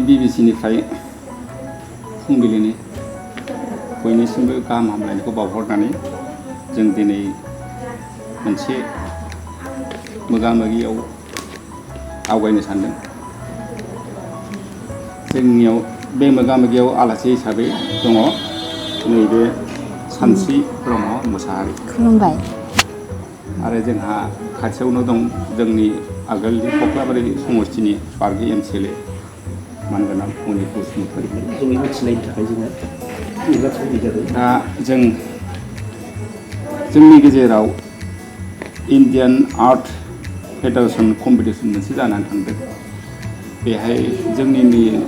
बिबिसिनिफ्राय फुंबिलिनि बयनिसिमबो गाहाम हामलायनायखौ बावहरनानै जों दिनै मोनसे मोगा-मोगियाव आवगायनो सानदों। जोंनियाव बे मोगा-मोगियाव आलासि हिसाबै दङ नैबे सानस्रि ब्रह्म मोसाहारि। खुलुमबाय। आरो जोंहा खाथियावनो दं जोंनि आगोलनि कख्लाबारि समस्तिनि पार्टी एमसिएलए मानगोनां मनिपुर बसुमतारी। जोंनि मिथिनायनि थाखाय जोङो नुजाथिनाय जादों। दा जोंनि गेजेराव इन्डियान आर्ट फेडारेसन कम्पिटिसन मोनसे जानानै थांदों। बेहाय जोंनि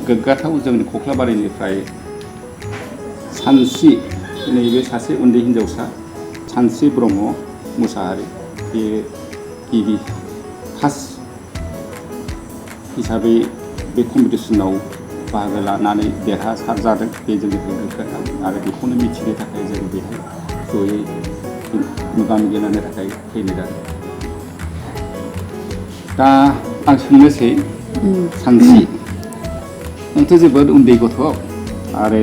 गोग्गाथाव जोंनि कख्लाबारिनिफ्राय सानस्रि नैबे सासे उन्दै हिन्जावसा सानस्रि ब्रह्म मोसाहारि बे गिबि फार्स्ट हिसाबै बे कम्पिटिसनाव बाहागो लानानै देरहासार जादों। बे जोंनि गोग्गाथाव आरो बेखौनो मिथिनो थाखाय जों बेहाय जयै मोगा-मोगि लानो थाखाय फैनाय जादों। दा आं सोंनोसै सानस्रि नोंथ' जोबोद उन्दै गथ' आरो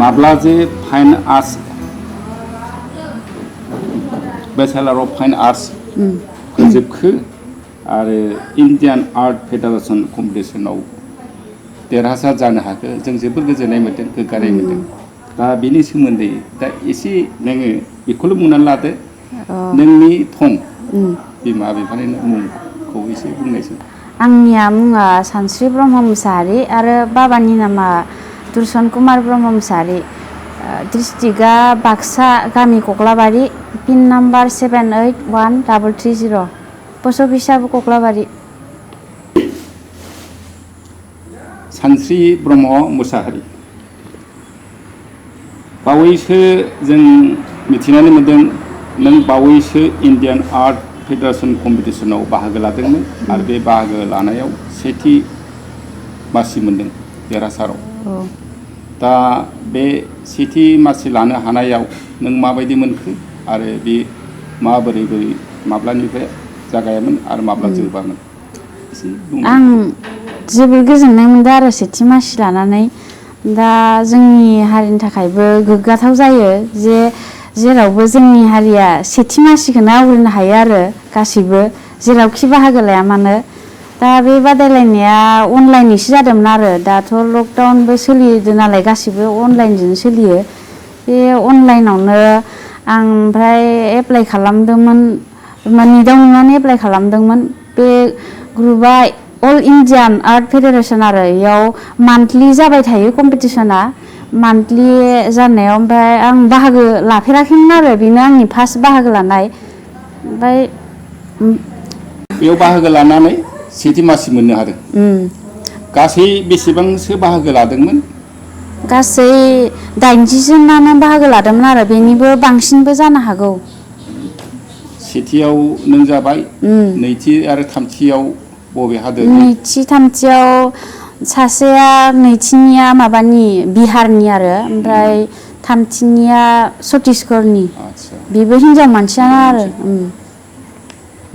माब्ला जे fine arts bachelor of fine arts फोजोबखो आरो इन्डियान आर्ट फेडारेसन कम्पिटिसनाव देरहासार जानो हाखो जों जोबोद गोजोननाय मोन्दों, गोग्गानाय मोन्दों। दा बेनि सोमोन्दै दा एसे नोङो बेखौल' बुंनानै लादो नोंनि थं बिमा बिफानि मुंखौ एसे बुंनायसै। आंनिया मुङा सानस्रि ब्रह्म मोसाहारि आरो बाबानि नामा दुर्शन कुमार ब्रह्म मोसाहारि। डिस्ट्रिक्टआ बाक्सा, गामि कख्लाबारि, पिन नाम्बार 781330, पस्ट अफिसाबो कख्लाबारि। सानस्रि ब्रह्म मोसाहारि बावैसो जों मिथिनानै मोन्दों नों बावैसो इन्डियान आर्ट फेडारेसन कम्पिटिसनाव बाहागो लादोंमोन आरो बे बाहागो लानायाव सेथि मासि मोन्दों देरहासाराव। दा बे सेथि मासि लानो हानायाव नों माबायदि मोनखो आरो बे माबोरै माब्लानिफ्राय जागायामोन आरो माब्ला जोबामोन? आं जोबोर गोजोननाय मोनदों आरो सेथि मासि लानानै। दा जोंनि हारिनि थाखायबो गोग्गाथाव जायो जे जेरावबो जोंनि हारिया सेथि मासिखौनो आवग्रिनो हायो आरो गासैबो जेरावखि बाहागो लाया मानो। दा बे बादायलायनाया अनलाइनैसो जादोंमोन आरो दाथ' लकडाउनबो सोलिदों नालाय गासिबो अनलाइनजोंनो सोलियो। बे अनलाइनावनो आं ओमफ्राय एप्लाइ खालामदोंमोन, निटआव नुनानै एप्लाइ खालामदोंमोन। बे ग्रुपआ अल इन्डियान आर्ट फेडारेसन आरो इयाव मान्थलि जाबाय थायो कम्पिटिसना। मान्थलि जानायाव ओमफ्राय आं बाहागो लाफेराखैमोन आरो बेनो आंनि फार्स्ट बाहागो लानाय। ओमफ्राय बेयाव बाहागो लानानै सेथि मासि मोननो हादों। गासै बेसेबांसो बाहागो लादोंमोन? गासै 80 जनानो बाहागो लादोंमोन आरो बेनिबो बांसिनबो जानो हागौ। सेथियाव नों जाबाय, नैथि आरो थामथियाव बबे हादोरनि? नैथि थामथियाव सासेया नैथिनिया माबानि बिहारनि आरो ओमफ्राय थामथिनिया छत्तीसगढ़नि। बेबो हिनजाव मानसियानो आरो।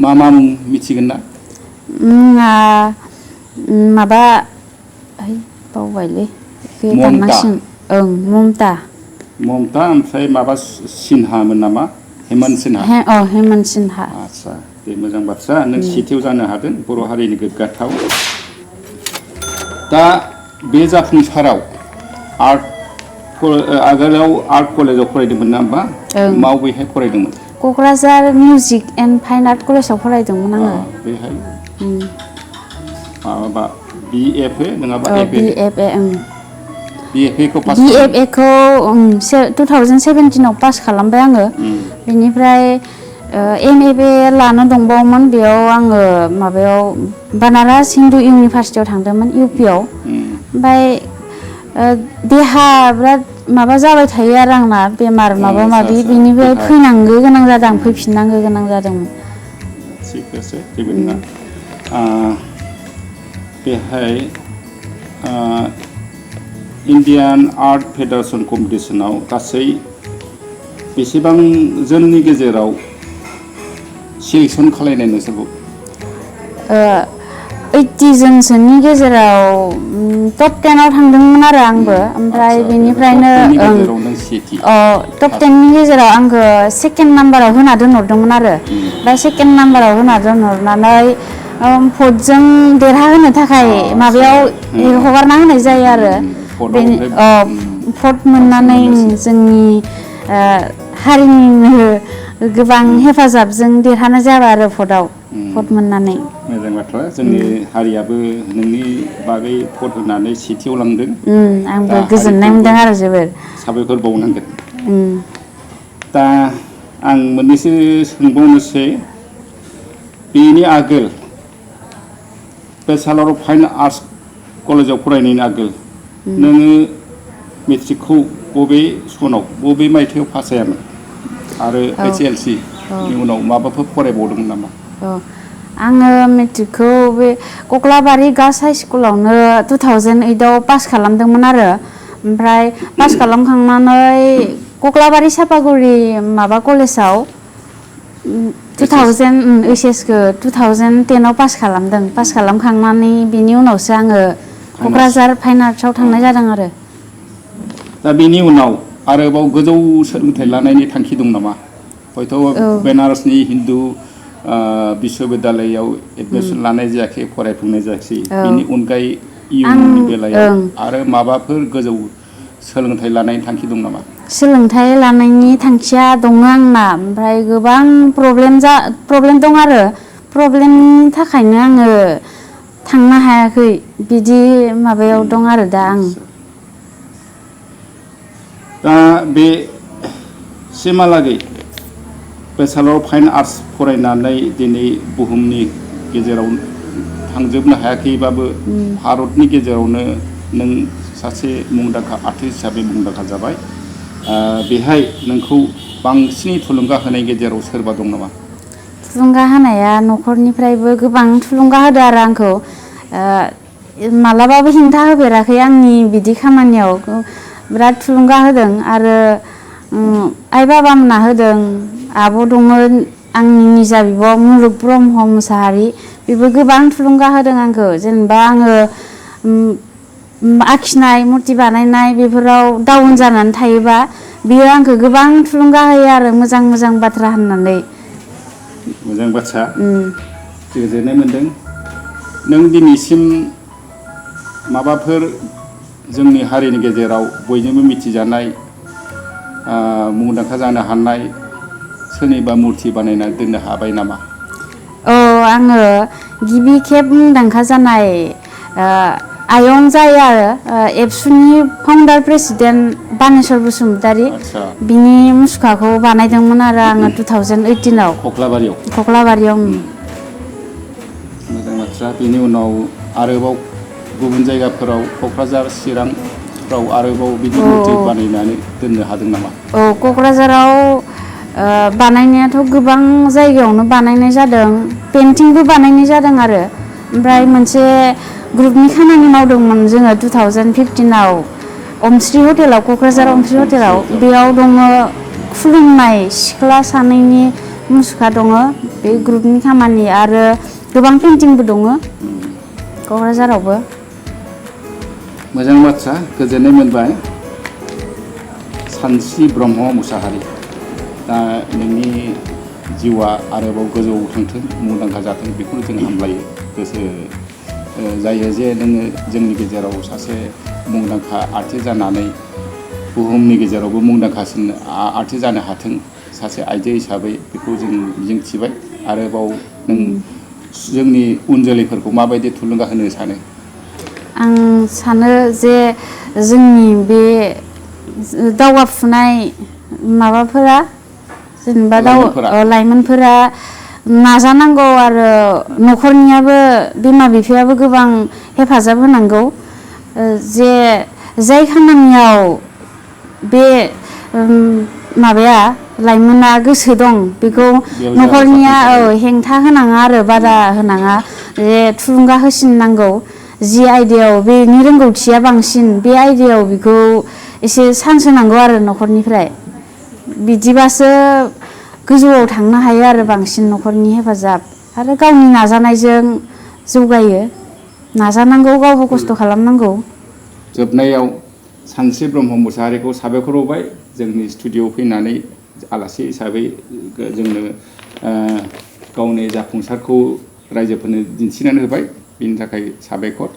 मा मुं मिथिगोन ना? मुङा माबा बावबायलै दाननांसिगोन। ममता। ममता ओमफ्राय माबा सिन्हामोन नामा? हेमन्त सिन्हा। हेमन्त सिन्हा। आदसा दे मोजां बाथ्रा नों सेथियाव जानो हादों, बर' हारिनि गोग्गाथाव। दा बे जाफुंसाराव आगोलाव आर्ट कलेजाव फरायदोंमोन ना होमबा? मावबेहाय फरायदोंमोन? Kokrajhar music and fine art कलेजाव फरायदोंमोन आङो। बेहाय माबा BFA नङाबा FA? BFA खौ पास खालामबाय? BFA खौ 2017 आव पास खालामबाय आङो। बेनिफ्राय MFA लानो दंबावोमोन, बेयाव आङो माबायाव बानारस हिन्दु इउनिभारसिटियाव थांदोंमोन UP आव। ओमफ्राय देहा बिराद माबा जाबाय थायो आरो आंना बेमार माबा माबि बेनिफ्राय फैनांगौ गोनां जादों, फैफिननांगौ गोनां जादोंमोन। थिग আছে जेबो नङा। बेहाय इन्डियान आर्ट फेडारेसन कम्पिटिसनाव गासै बेसेबां जोंनि गेजेराव सिलेक्सन खालायनाय नोंसोरखौ? 80 जनसोनि गेजेराव टप 10 आव थांदोंमोन आरो आंबो ओमफ्राय बेनिफ्रायनो टप 10 नि गेजेराव आंखौ सेकेन्ड नाम्बाराव होना दोनहरदोंमोन आरो ओमफ्राय सेकेन्ड नाम्बाराव होना दोनहरनानै भटजों देरहाहोनो थाखाय माबायाव हगारना होनाय जायो आरो भट मोननानै जोंनि हारिनिनो गोबां हेफाजाबजों देरहानाय जाबाय आरो भट मोननानै मोजां बाथ्रा जोंनि हारियाबो नोंनि बागै भट होनानै सेथियाव लांदों आंबो गोजोननाय मोनदों आरो जोबोर साबायखर बावनांगोन दा आं मोननैसो सोंबावनोसै बेनि आगोल बेचेलर अफ फाइन आर्ट्स कलेजाव फरायनायनि आगोल नोङो मेट्रिकखौ बबे सनाव बबे मायथाइयाव पास जायामोन आरो HLC नि उनाव माबाफोर फरायबावदोंमोन नामा आङो मेट्रिकखौ बे कक्लाबारि गार्लस हाइ स्कुलावनो 2008 आव पास खालामदोंमोन आरो ओमफ्राय पास खालामखांनानै कक्लाबारि सापागुरि माबा कलेजाव 2000 HS खौ 2010 आव पास खालामदों पास खालामखांनानै बिनि उनावसो आङो कक्राझार फाइन आर्ट्सआव थांनाय जादों आरो दा बेनि उनाव आरोबाव गोजौ सोलोंथाइ लानायनि थांखि दं नामा हयथ' बेनारसनि हिन्दु बिश्वबिद्यालयाव एडमिसन लानाय जायाखै फरायफुंनाय जायाखै बेनि अनगायै इयुननि बेलायाव आरो माबाफोर गोजौ सोलोंथाइ लानायनि थांखि दं नामा सोलोंथाइ लानायनि थांखिया दङ आंना ओमफ्राय गोबां प्रब्लेम दं आरो प्रब्लेमनि थाखायनो आङो थांनो हायाखै बिदि माबायाव दं आरो दा आं दा बे सिमहालागै बेचेलर अफ फाइन आर्ट्स फरायनानै दिनै बुहुमनि गेजेराव थांजोबनो हायाखैबाबो भारतनि गेजेरावनो नों सासे मुंदांखा आर्टिस्ट हिसाबै मुंदांखा जाबाय बेहाय नोंखौ बांसिनै थुलुंगा होनाय गेजेराव सोरबा दं नामा थुलुंगा होनाया न'खरनिफ्रायबो गोबां थुलुंगा होदो आरो आंखौ मालाबाबो हेंथा होफेराखै आंनि बिदि खामानियाव बिराद थुलुंगा होदों आरो आइ बाबामोना होदों आब' दङ आंनि निजा बिब' मुलुग ब्रह्म मुसाहारि बेबो गोबां थुलुंगा होदों आंखौ जेनेबा आङो आखिनाय मुर्ति बानायनाय बेफोराव डाउन जानानै थायोबा बियो आंखौ गोबां थुलुंगा होयो आरो मोजां मोजां बाथ्रा होननानै मोजां बाथ्रा गोजोननाय मोनदों नों दिनैसिम माबाफोर जोंनि हारिनि गेजेराव बयजोंबो मिथिजानाय मुंदांखा जानो हानाय सोरनिबा मुर्ति बानायना दोननो हाबाय नामा आङो गिबि खेब मुंदांखा जानाय आयं जायो आरो एबसुनि फाउन्डार प्रेसिडेन्ट बानेश्वर बसुमतारी बिनि मुसुखाखौ बानायदोंमोन आरो आङो 2018 आव कक्लाबारियाव मोजां बाथ्रा बेनि उनाव आरोबाव गुबुन जायगाफोराव क'क्राझार चिरांफ्राव आरोबाव बिदि मुर्ति बानायनानै दोननो हादों नामा क'क्राझाराव बानायनायाथ' गोबां जायगायावनो बानायनाय जादों पेन्टिंबो बानायनाय जादों आरो ओमफ्राय मोनसे ग्रुपनि खामानि मावदोंमोन जोङो 2015 आव अमस्रि हटेलाव क'क्राझार अमस्रि हटेलाव बेयाव दङ खुलुमनाय सिख्ला सानैनि मुसुखा दङ बे ग्रुपनि खामानि आरो गोबां पेन्टिंबो दङ क'क्राझारावबो मोजां बाथ्रा गोजोननाय मोनबाय सानस्रि ब्रह्म मुसाहारि दा नोंनि जिउआ आरोबाव गोजौ थांथों मुंदांखा जाथों बेखौनो जों हामलायो गोसो जायो जे नोङो जोंनि गेजेराव सासे मुंदांखा आर्टिस्ट जानानै बुहुमनि गेजेरावबो मुंदांखासिन आर्टिस्ट जानो हाथों सासे आइजो हिसाबै बेखौ जों मिजिंथिबाय आरोबाव नों जोंनि उन जोलैफोरखौ माबायदि थुलुंगा होनो सानो आं सानो जे जोंनि बे दावगाफुनाय माबाफोरा जेनेबा लाइमोनफोरा नाजानांगौ आरो न'खरनियाबो बिमा बिफायाबो गोबां हेफाजाब होनांगौ जे जाय खामानियाव बे माबाया लाइमोना गोसो दं बेखौ न'खरनिया हेंथा होनाङा आरो बादा होनाङा जे थुलुंगा होसिननांगौ जि आयदायाव बेनि रोंगौथिया बांसिन बे आयदायाव बेखौ एसे चान्स होनांगौ आरो न'खरनिफ्राय बिदिबासो गोजौआव थांनो हायो आरो बांसिन न'खरनि हेफाजाब आरो गावनि नाजानायजों जौगायो नाजानांगौ गावबो खस्थ' खालामनांगौ। जोबनायाव सानस्रि ब्रह्म मोसाहारिखौ साबायखर होबाय जोंनि स्टुडिअ'आव फैनानै आलासि हिसाबै जोंनो गावनि जाफुंसारखौ रायजोफोरनो दिन्थिनानै होबाय बिनि थाखाय साबायखर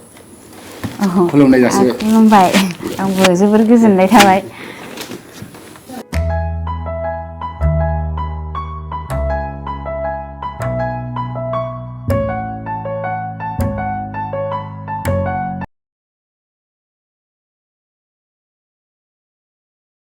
खुलुमनाय जासिबाय। खुलुमबाय आंबो जोबोर गोजोननाय थाबाय।